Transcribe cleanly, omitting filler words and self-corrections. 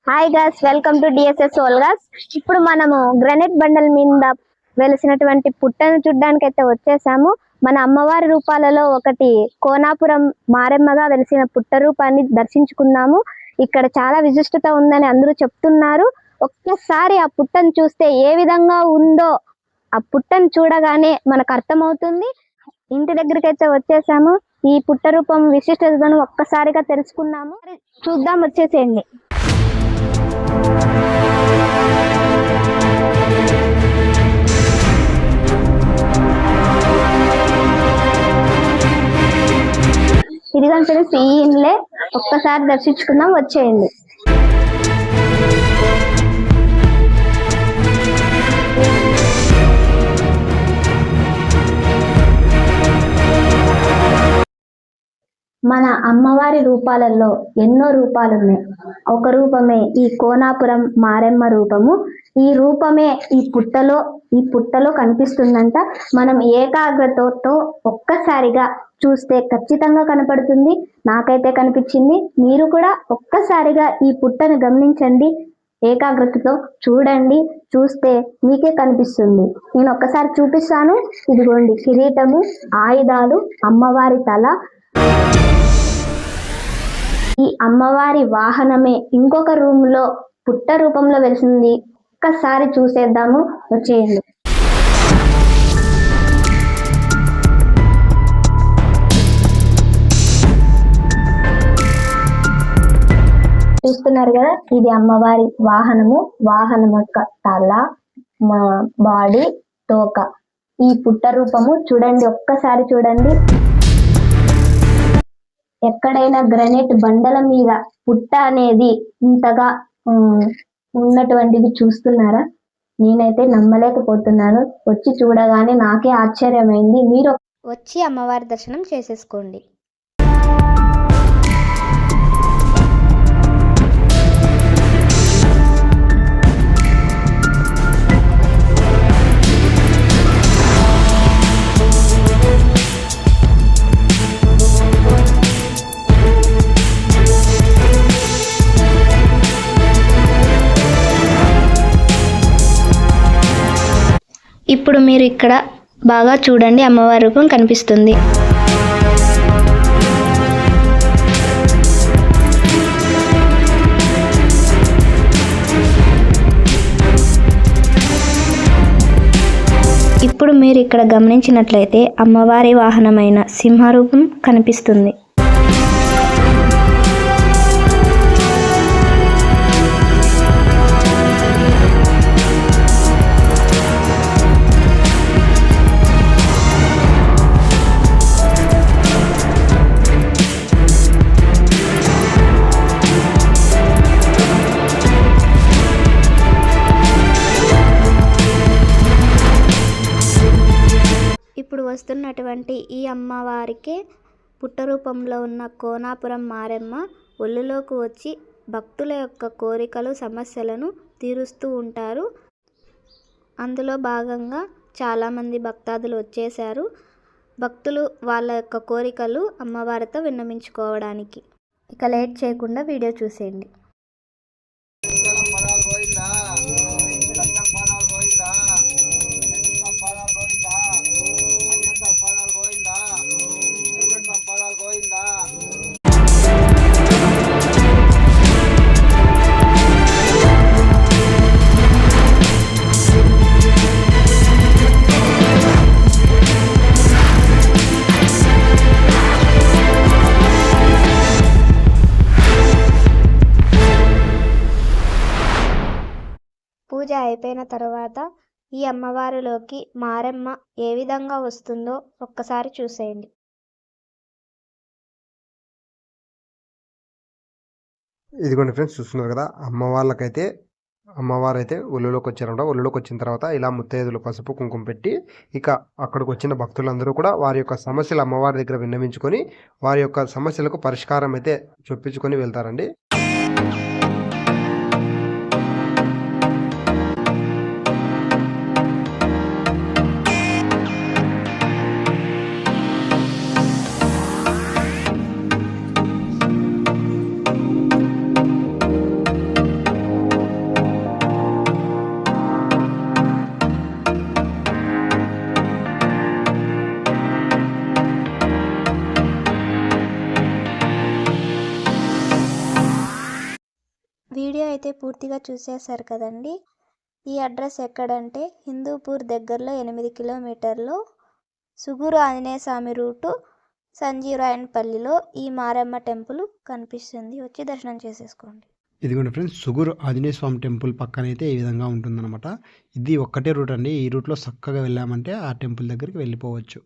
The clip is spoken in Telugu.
Hi guys, welcome to DSS soul guys. ఇప్పుడు మనము గ్రానైట్ బండల మీద వెలిసినటువంటి పుట్టను చూడడానికి అయితే వచ్చేసాము. మన అమ్మవారి రూపాలలో ఒకటి కోనాపురం మారెమ్మగా వెలిసిన పుట్ట రూపాన్ని దర్శించుకున్నాము. ఇక్కడ చాలా విశిష్టత ఉందని అందరూ చెప్తున్నారు. ఒక్కసారి ఆ పుట్టను చూస్తే ఏ విధంగా ఉందో ఆ పుట్టను చూడగానే మనకు అర్థమవుతుంది. ఇంటి దగ్గరికి అయితే వచ్చేసాము. ఈ పుట్ట రూపం విశిష్టతను ఒక్కసారిగా తెలుసుకున్నాము. చూద్దాం, వచ్చేసేయండి. ఇదిగోండి ఫ్రెండ్స్, ఈ ఇండ్లే ఒక్కసారి దర్శించుకుందాం, వచ్చేయండి. మన అమ్మవారి రూపాలలో ఎన్నో రూపాలు ఉన్నాయి. ఒక రూపమే ఈ కోనాపురం మారెమ్మ రూపము. ఈ రూపమే ఈ పుట్టలో కనిపిస్తుందంట. మనం ఏకాగ్రతతో ఒక్కసారిగా చూస్తే ఖచ్చితంగా కనపడుతుంది. నాకైతే కనిపించింది. మీరు కూడా ఒక్కసారిగా ఈ పుట్టను గమనించండి, ఏకాగ్రతతో చూడండి. చూస్తే మీకే కనిపిస్తుంది. నేను ఒక్కసారి చూపిస్తాను. ఇదిగోండి, కిరీటము, ఆయుధాలు, అమ్మవారి తల. ఈ అమ్మవారి వాహనమే ఇంకొక రూమ్ లో పుట్ట రూపంలో వెలిసింది. ఒక్కసారి చూసేద్దాము, వచ్చేయండి. చూస్తున్నారు కదా, ఇది అమ్మవారి వాహనము. వాహనం యొక్క తల, బాడీ, తోక. ఈ పుట్ట రూపము చూడండి, ఒక్కసారి చూడండి. ఎక్కడైనా గ్రానైట్ బండల మీద పుట్ట అనేది ఇంతగా ఉన్నటువంటిది చూస్తున్నారా? నేనైతే నమ్మలేకపోతున్నాను. వచ్చి చూడగానే నాకే ఆశ్చర్యమైంది. మీరు వచ్చి అమ్మవారి దర్శనం చేసేసుకోండి. ఇప్పుడు మీరు ఇక్కడ బాగా చూడండి, అమ్మవారి రూపం కనిపిస్తుంది. ఇప్పుడు మీరు ఇక్కడ గమనించినట్లయితే అమ్మవారి వాహనమైన సింహరూపం కనిపిస్తుంది. ఇప్పుడు వస్తున్నటువంటి ఈ అమ్మవారికి పుట్ట రూపంలో ఉన్న కోనాపురం మారెమ్మ ఒళ్ళులోకి వచ్చి భక్తుల యొక్క కోరికలు, సమస్యలను తీరుస్తూ ఉంటారు. అందులో భాగంగా చాలామంది భక్తాదులు వచ్చేసారు. భక్తులు వాళ్ళ యొక్క కోరికలు అమ్మవారితో విన్నవించుకోవడానికి. ఇక లేట్ చేయకుండా వీడియో చూసేయండి. పూజ అయిపోయిన తర్వాత ఈ అమ్మవారిలోకి మారెమ్మ ఏ విధంగా వస్తుందో ఒక్కసారి చూసేయండి. ఇదిగోండి ఫ్రెండ్స్, చూస్తున్నారు కదా, అమ్మవారు అయితే ఒళ్ళులోకి వచ్చారంట. ఒళ్ళులోకి వచ్చిన తర్వాత ఇలా ముత్తైదులు పసుపు కుంకుమ పెట్టి ఇక అక్కడికి వచ్చిన భక్తులందరూ కూడా వారి యొక్క సమస్యలు అమ్మవారి దగ్గర విన్నవించుకొని వారి యొక్క సమస్యలకు పరిష్కారం అయితే చూపించుకొని వెళ్తారండి. అయితే పూర్తిగా చూసేశారు కదండి. ఈ అడ్రస్ ఎక్కడంటే హిందూపూర్ దగ్గరలో 8 కిలోమీటర్లు సుగూరు ఆంజనేయ స్వామి రూటు సంజీవరాయనపల్లిలో ఈ మారమ్మ టెంపుల్ కనిపిస్తుంది. వచ్చి దర్శనం చేసేసుకోండి. ఇదిగోండి ఫ్రెండ్స్, సుగూరు ఆంజనేయ స్వామి టెంపుల్ పక్కన అయితే ఈ విధంగా ఉంటుందన్నమాట. ఇది ఒక్కటే రూట్ అండి. ఈ రూట్లో చక్కగా వెళ్ళామంటే ఆ టెంపుల్ దగ్గరికి వెళ్ళిపోవచ్చు.